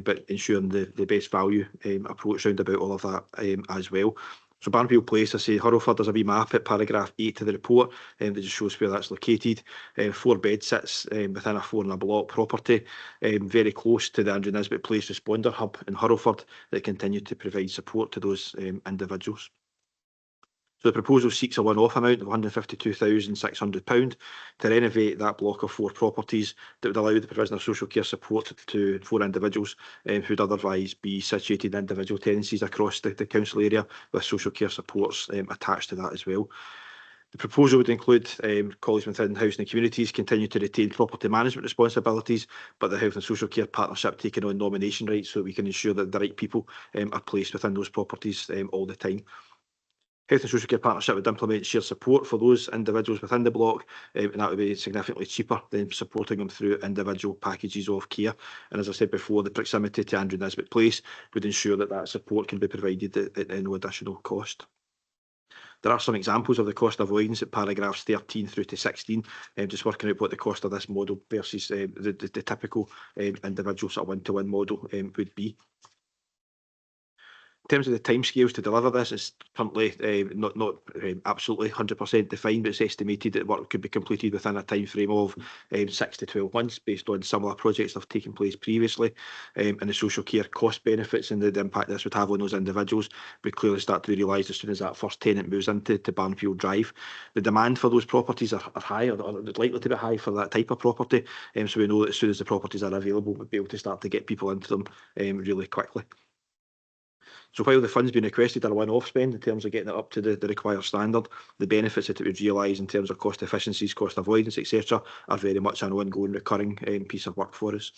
but ensuring the best value approach round about all of that as well. So Barnfield Place, I say Hurlford, there's a wee map at paragraph 8 of the report that just shows where that's located. 4 bed sits within a 4-in-a-block property, very close to the Andrew Nisbet Place Responder Hub in Hurlford that continue to provide support to those individuals. So the proposal seeks a one-off amount of £152,600 to renovate that block of 4 properties that would allow the provision of social care support to 4 individuals who would otherwise be situated in individual tenancies across the council area, with social care supports attached to that as well. The proposal would include colleagues within Housing and Communities continue to retain property management responsibilities, but the Health and Social Care Partnership taking on nomination rights so we can ensure that the right people are placed within those properties all the time. Health and Social Care Partnership would implement shared support for those individuals within the block, and that would be significantly cheaper than supporting them through individual packages of care. And as I said before, the proximity to Andrew Nisbet Place would ensure that that support can be provided at no additional cost. There are some examples of the cost avoidance at paragraphs 13 through to 16, just working out what the cost of this model versus the typical individual sort of one-to-one model would be. In terms of the timescales to deliver this, it's currently not absolutely 100% defined, but it's estimated that work could be completed within a time frame of 6 to 12 months based on similar projects that have taken place previously, and the social care cost benefits and the impact this would have on those individuals would clearly start to be realised as soon as that first tenant moves into Barnfield Drive. The demand for those properties are high, or likely to be high for that type of property, so we know that as soon as the properties are available, we'll be able to start to get people into them really quickly. So while the funds being requested are a one-off spend in terms of getting it up to the required standard, the benefits that it would realise in terms of cost efficiencies, cost avoidance, etc., are very much an ongoing recurring piece of work for us.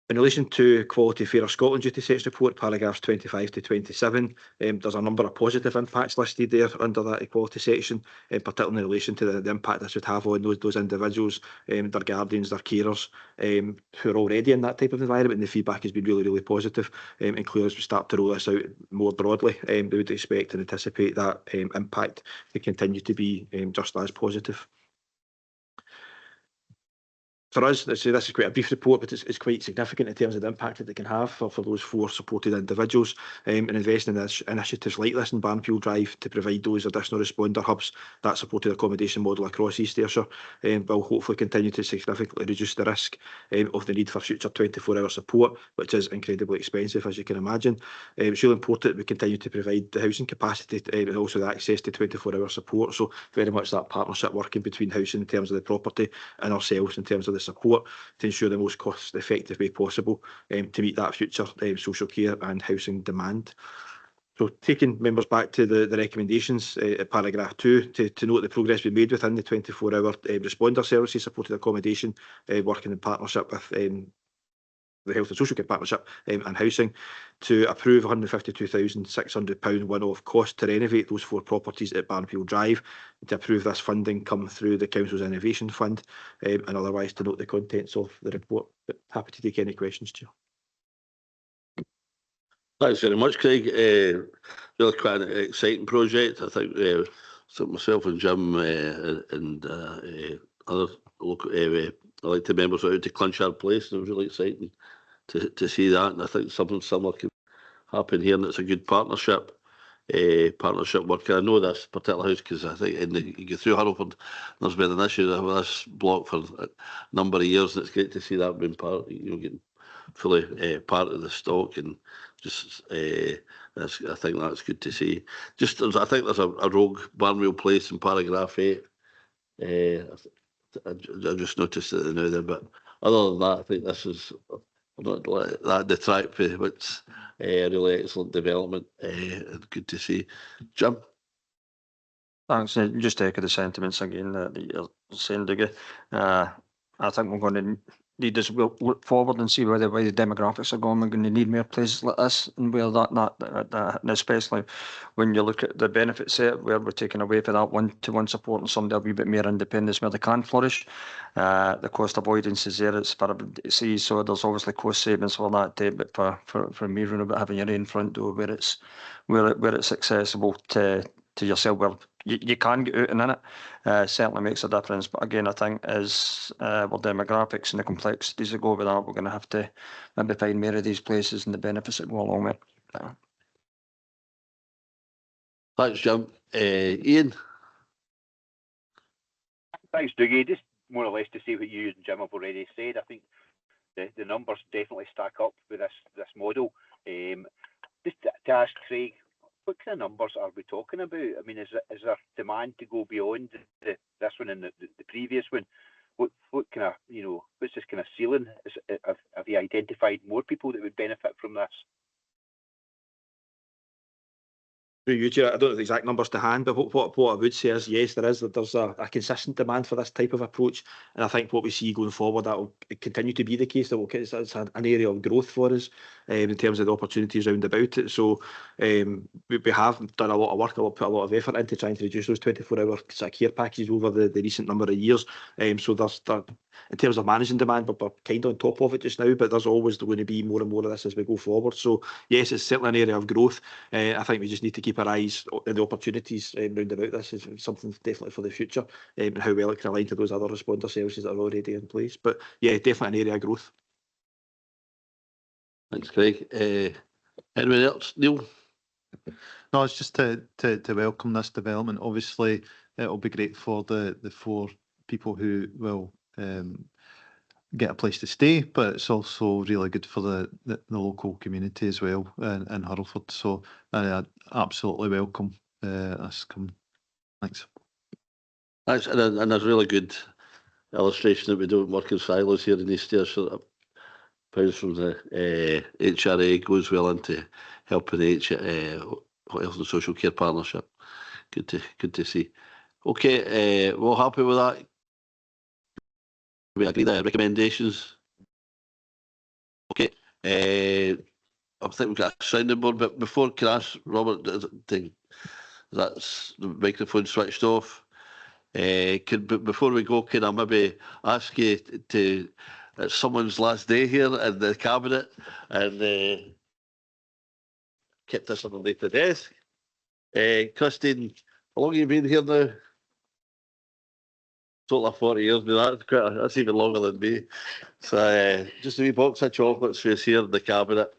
In relation to Quality Fairer Scotland Duty Sets report, paragraphs 25 to 27, there's a number of positive impacts listed there under that equality section, particularly in relation to the impact this would have on those individuals, their guardians, their carers, who are already in that type of environment, and the feedback has been really, really positive. And clearly, as we start to roll this out more broadly, we would expect and anticipate that impact to continue to be just as positive. for us, this is quite a brief report, but it's quite significant in terms of the impact that it can have for those 4 supported individuals, and investing in initiatives like this in Barnfield Drive to provide those additional responder hubs, that supported accommodation model across East Ayrshire, will hopefully continue to significantly reduce the risk of the need for future 24-hour support, which is incredibly expensive, as you can imagine. It's really important that we continue to provide the housing capacity and also the access to 24-hour support. So very much that partnership working between housing in terms of the property and ourselves in terms of the support to ensure the most cost effective way possible to meet that future social care and housing demand. So taking members back to the recommendations at paragraph 2 to note the progress we made within the 24-hour responder services, supported accommodation, working in partnership with the Health and Social Care Partnership and Housing, to approve £152,600 one-off cost to renovate those 4 properties at Barnfield Drive, to approve this funding come through the Council's Innovation Fund, and otherwise to note the contents of the report. But happy to take any questions, Chair. Thanks very much, Craig. Really quite an exciting project. I think so myself and Jim and other local elected members were out to Clinchard Place, and it was really exciting to see that. And I think something similar can happen here, and it's a good partnership work. I know this particular house because I think you go through Hurlford, there's been an issue with this block for a number of years, and it's great to see that being part, getting fully part of the stock, and just I think that's good to see. I think there's a rogue Barnfield Place in paragraph 8. I just noticed it now there, but other than that, I think this is not let that detract from what's a really excellent development. Good to see. Jim? Thanks. Just to echo the sentiments again that you're saying, Dougie. I think we're going to need to look forward and see where the demographics are going. We're going to need more places like this, and where that and especially when you look at the benefit set, where we're taking away for that one-to-one support and somebody a wee bit more independence where they can flourish. The cost avoidance is there, it's for see, so there's obviously cost savings for that, but for me, about having your own front door where it's accessible to yourself, well, you can get out and in it, certainly makes a difference. But again, I think as well, demographics and the complexities that go with that, we're going to have to maybe find more of these places and the benefits that go along with it. Thanks, Jim. Ian? Thanks, Dougie. Just more or less to say what you and Jim have already said. I think the numbers definitely stack up with this model. Just to ask Craig, what kind of numbers are we talking about? I mean, is there demand to go beyond this one and the previous one? What kind of, what's this kind of ceiling? Have you identified more people that would benefit from this? I don't know the exact numbers to hand, but what I would say is, yes, there's a consistent demand for this type of approach, and I think what we see going forward, that will continue to be the case. It's an area of growth for us in terms of the opportunities round about it. So we have done a lot of work, put a lot of effort into trying to reduce those 24-hour care packages over the recent number of years. So there's in terms of managing demand, we're kind of on top of it just now, but there's always going to be more and more of this as we go forward. So yes, it's certainly an area of growth. I think we just need to keep our eyes on the opportunities round about this. Is something definitely for the future, and how well it can align to those other responder services that are already in place. But yeah, definitely an area of growth. Thanks, Craig. Anyone else? Neil? No, it's just to welcome this development. Obviously, it'll be great for the 4 people who will get a place to stay, but it's also really good for the local community as well in Hurlford. So I absolutely welcome this coming. Thanks. Thanks, and there's a really good illustration that we don't work in silos here in East Ayrshire. Pounds from the HRA goes well into helping the Health and Social Care Partnership. Good to see. Okay, we're happy with that. We agree the recommendations. Okay, I think we've got a sounding board, but before, can I ask Robert, that's the microphone switched off? Before we go, can I maybe ask you to, it's someone's last day here in the cabinet, and kept this underneath the desk. Christine, how long have you been here now? total of 40 years, but that's even longer than me. So just a wee box of chocolates for us here in the cabinet.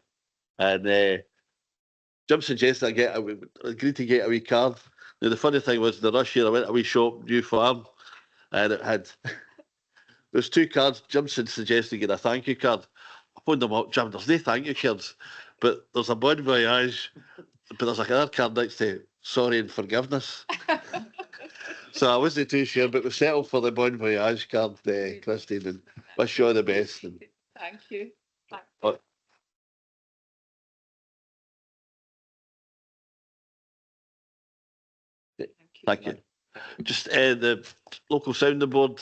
And Jim suggested I agreed to get a wee card. Now, the funny thing was, the rush here, I went to a wee shop, New Farm, and it had, there's 2 cards. Jim suggested get a thank you card. I phoned them up, Jim, there's no thank you cards, but there's a bon voyage, but there's another card next to sorry and forgiveness. So I wasn't too sure, but we settled for the bon voyage card, Christine, and wish you all the best. And, Thank you. thank you. Just the local sounding board.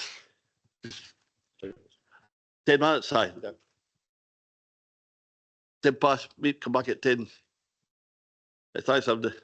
10 minutes, aye. 10 past, come back at 10. Thanks, everybody.